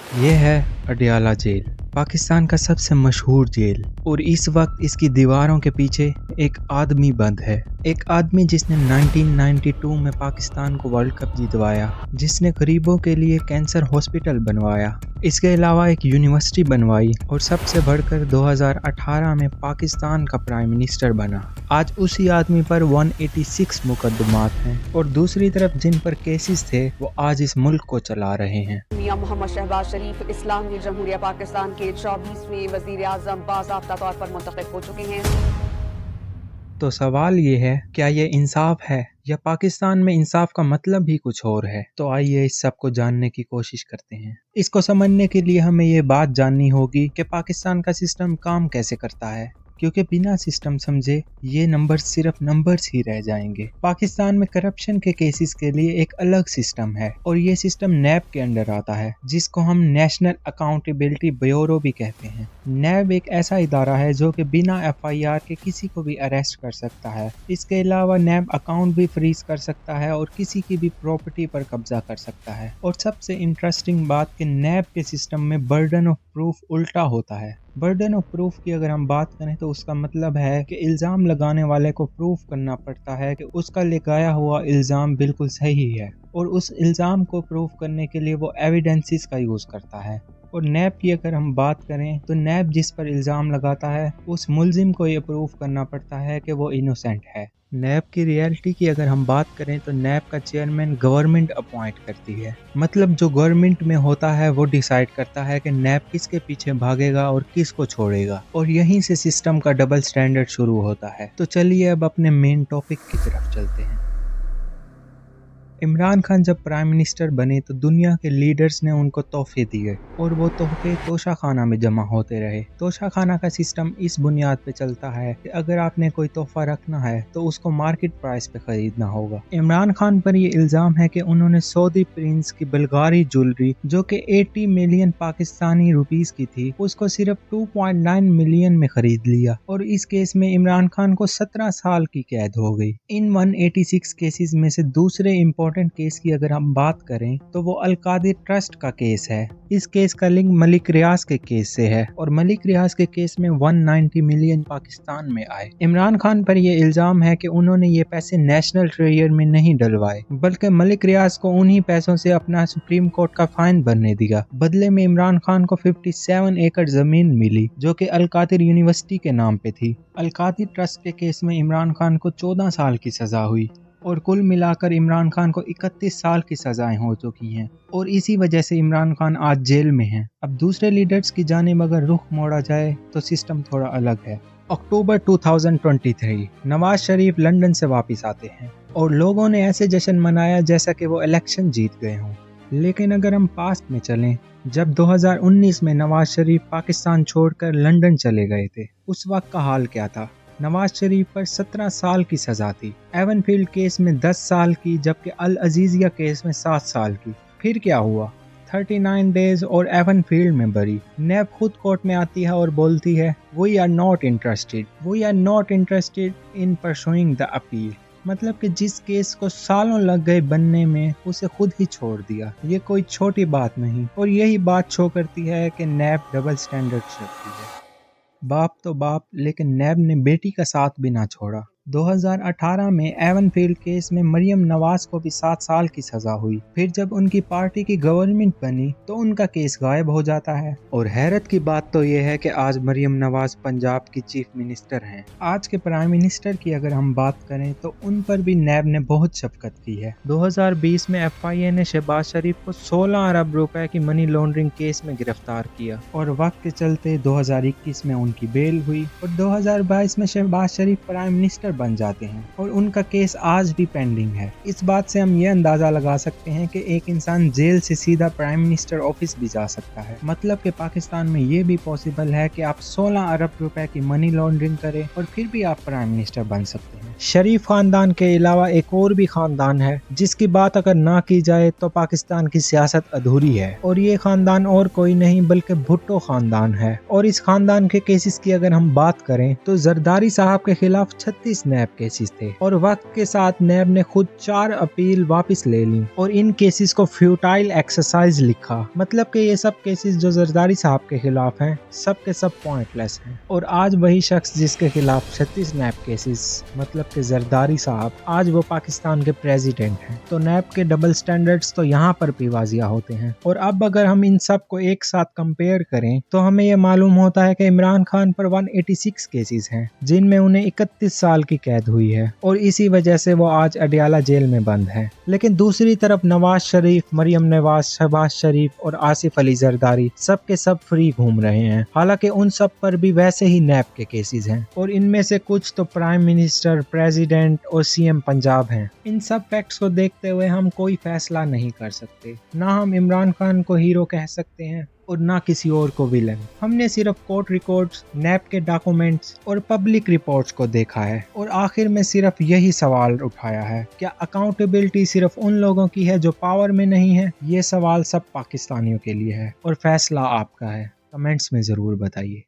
ये है अडयाला जेल, पाकिस्तान का सबसे मशहूर जेल। और इस वक्त इसकी दीवारों के पीछे एक आदमी बंद है। एक आदमी जिसने 1992 में पाकिस्तान को वर्ल्ड कप जितवाया, जिसने गरीबों के लिए कैंसर हॉस्पिटल बनवाया, इसके अलावा एक यूनिवर्सिटी बनवाई और सबसे बढ़कर 2018 में पाकिस्तान का प्राइम मिनिस्टर बना। आज उसी आदमी पर 186 मुकदमात हैं और दूसरी तरफ जिन पर केसेस थे वो आज इस मुल्क को चला रहे हैं। मियां मोहम्मद शहबाज शरीफ इस्लामी जमहूरिया पाकिस्तान के 24वें वजीर आजम बाज़ाब्ता तौर पर मुंतखब हो चुके हैं। तो सवाल ये है, क्या ये इंसाफ है या पाकिस्तान में इंसाफ का मतलब ही कुछ और है? तो आइए इस सब को जानने की कोशिश करते हैं। इसको समझने के लिए हमें ये बात जाननी होगी कि पाकिस्तान का सिस्टम काम कैसे करता है, क्योंकि बिना सिस्टम समझे ये नंबर्स सिर्फ नंबर्स ही रह जाएंगे। पाकिस्तान में करप्शन के केसेस के लिए एक अलग सिस्टम है और ये सिस्टम नैब के अंडर आता है, जिसको हम नेशनल अकाउंटेबिलिटी ब्यूरो भी कहते हैं। नैब एक ऐसा इदारा है जो कि बिना FIR के किसी को भी अरेस्ट कर सकता है। इसके अलावा नैब अकाउंट भी फ्रीज कर सकता है और किसी की भी प्रॉपर्टी पर कब्जा कर सकता है। और सबसे इंटरेस्टिंग बात कि नैब के सिस्टम में बर्डन ऑफ प्रूफ उल्टा होता है। बर्डन ऑफ प्रूफ की अगर हम बात करें तो उसका मतलब है कि इल्ज़ाम लगाने वाले को प्रूफ करना पड़ता है कि उसका लगाया हुआ इल्ज़ाम बिल्कुल सही है, और उस इल्ज़ाम को प्रूफ करने के लिए वो एविडेंसेस का यूज़ करता है। और नैब की अगर हम बात करें तो नैब जिस पर इल्ज़ाम लगाता है उस मुल्जिम को ये प्रूफ करना पड़ता है कि वो इनोसेंट है। नैब की रियलिटी की अगर हम बात करें तो नैब का चेयरमैन गवर्नमेंट अपॉइंट करती है। मतलब जो गवर्नमेंट में होता है वो डिसाइड करता है कि नैब किसके पीछे भागेगा और किसको छोड़ेगा, और यहीं से सिस्टम का डबल स्टैंडर्ड शुरू होता है। तो चलिए अब अपने मेन टॉपिक की तरफ चलते हैं। इमरान खान जब प्राइम मिनिस्टर बने तो दुनिया के लीडर्स ने उनको तोहफे दिए और वो तोहफे तोशा खाना में जमा होते रहे। तोशा खाना का सिस्टम इस बुनियाद पे चलता है कि अगर आपने कोई तोहफा रखना है तो उसको मार्केट प्राइस पे खरीदना होगा। इमरान खान पर ये इल्ज़ाम है कि उन्होंने सऊदी प्रिंस की बल्गारी ज्वेलरी जो कि 80 मिलियन पाकिस्तानी रुपीस की थी, उसको सिर्फ 2.9 मिलियन में खरीद लिया, और इस केस में इमरान खान को 17 साल की कैद हो गई। इन 186 केसेस में से दूसरे इम्पोर्टेंट केस की अगर हम बात करें तो वो अल-कादिर ट्रस्ट का केस है। इस केस का लिंक मलिक रियाज के केस से है और मलिक रियाज के केस में 190 मिलियन पाकिस्तान में आए। इमरान खान पर यह इल्जाम है कि उन्होंने ये पैसे नेशनल ट्रेजर में नहीं डलवाए, बल्कि मलिक रियाज को उन्हीं पैसों से अपना सुप्रीम कोर्ट का फाइन भरने दिया। बदले में इमरान खान को 57 एकड़ जमीन मिली जो कि अल-कादिर यूनिवर्सिटी के नाम पे थी। अल-कादिर ट्रस्ट के केस में इमरान खान को 14 साल की सजा हुई और कुल मिलाकर इमरान खान को 31 साल की सजाएं हो चुकी हैं, और इसी वजह से इमरान खान आज जेल में हैं। अब दूसरे लीडर्स की जानिब अगर रुख मोड़ा जाए तो सिस्टम थोड़ा अलग है। अक्टूबर 2023 नवाज शरीफ लंदन से वापस आते हैं और लोगों ने ऐसे जश्न मनाया जैसा कि वो इलेक्शन जीत गए हों। लेकिन अगर हम पास्ट में चलें, जब 2019 में नवाज शरीफ पाकिस्तान छोड़कर लंदन चले गए थे, उस वक्त का हाल क्या था? नवाज शरीफ पर 17 साल की सज़ा थी, एवनफील्ड केस में 10 साल की, जबकि अल अजीजिया केस में 7 साल की। फिर क्या हुआ? 39 डेज और एवनफील्ड में बरी। नैब खुद कोर्ट में आती है और बोलती है we are not interested in pursuing the appeal. मतलब कि जिस केस को सालों लग गए बनने में उसे खुद ही छोड़ दिया। ये कोई छोटी बात नहीं, और यही बात शो करती है कि नैब डबल स्टैंडर्ड रखती है। बाप तो बाप, लेकिन नैब ने बेटी का साथ भी ना छोड़ा। 2018 में एवनफील्ड केस में मरियम नवाज को भी 7 साल की सजा हुई। फिर जब उनकी पार्टी की गवर्नमेंट बनी तो उनका केस गायब हो जाता है। और हैरत की बात तो यह है कि आज मरियम नवाज पंजाब की चीफ मिनिस्टर हैं। आज के प्राइम मिनिस्टर की अगर हम बात करें तो उन पर भी नैब ने बहुत शफकत की है। 2020 में FIA ने शहबाज शरीफ को 16 अरब रुपए की मनी लॉन्ड्रिंग केस में गिरफ्तार किया, और वक्त के चलते 2021 में उनकी बेल हुई और 2022 में शहबाज शरीफ प्राइम मिनिस्टर बन जाते हैं और उनका केस आज भी पेंडिंग है। इस बात से हम ये अंदाजा लगा सकते हैं कि एक इंसान जेल से सीधा प्राइम मिनिस्टर ऑफिस भी जा सकता है। मतलब कि पाकिस्तान में ये भी पॉसिबल है कि आप 16 अरब रुपए की मनी लॉन्ड्रिंग करें और फिर भी आप प्राइम मिनिस्टर बन सकते हैं। शरीफ खानदान के अलावा एक और भी खानदान है जिसकी बात अगर ना की जाए तो पाकिस्तान की सियासत अधूरी है, और ये खानदान और कोई नहीं बल्कि भुट्टो खानदान है। और इस खानदान के केसेस की अगर हम बात करें तो जरदारी साहब के खिलाफ 36 नैब केसेस थे, और वक्त के साथ नैब ने खुद 4 अपील वापस ले ली और इन केसेस को फ्यूटाइल एक्सरसाइज लिखा। मतलब कि ये सब केसेस जो जरदारी साहब के खिलाफ हैं सब के सब पॉइंटलेस हैं। और आज वही शख्स जिसके खिलाफ 36 नैब केसेस, मतलब कि जरदारी साहब, आज वो पाकिस्तान के प्रेसिडेंट हैं। तो नैब के डबल स्टैंडर्ड्स तो यहाँ पर भी वाजिया होते हैं। और अब अगर हम इन सब को एक साथ कंपेयर करें तो हमें ये मालूम होता है कि इमरान खान पर 186 केसेस हैं जिनमें उन्हें 31 साल की कैद हुई है, और इसी वजह से वो आज अडियाला जेल में बंद है। लेकिन दूसरी तरफ नवाज शरीफ, मरियम नवाज, शहबाज शरीफ और आसिफ अली जरदारी सब के सब फ्री घूम रहे हैं। हालांकि उन सब पर भी वैसे ही नैब के केसेस हैं, और इनमें से कुछ तो प्राइम मिनिस्टर, प्रेसिडेंट और सीएम पंजाब हैं। इन सब फैक्ट्स को देखते हुए हम कोई फैसला नहीं कर सकते। ना हम इमरान खान को हीरो कह सकते हैं और ना किसी और को विलन। हमने सिर्फ कोर्ट रिकॉर्ड्स, नैब के डॉक्यूमेंट्स और पब्लिक रिपोर्ट्स को देखा है, और आखिर में सिर्फ यही सवाल उठाया है, क्या अकाउंटेबिलिटी सिर्फ उन लोगों की है जो पावर में नहीं है? ये सवाल सब पाकिस्तानियों के लिए है, और फैसला आपका है। कमेंट्स में ज़रूर बताइए।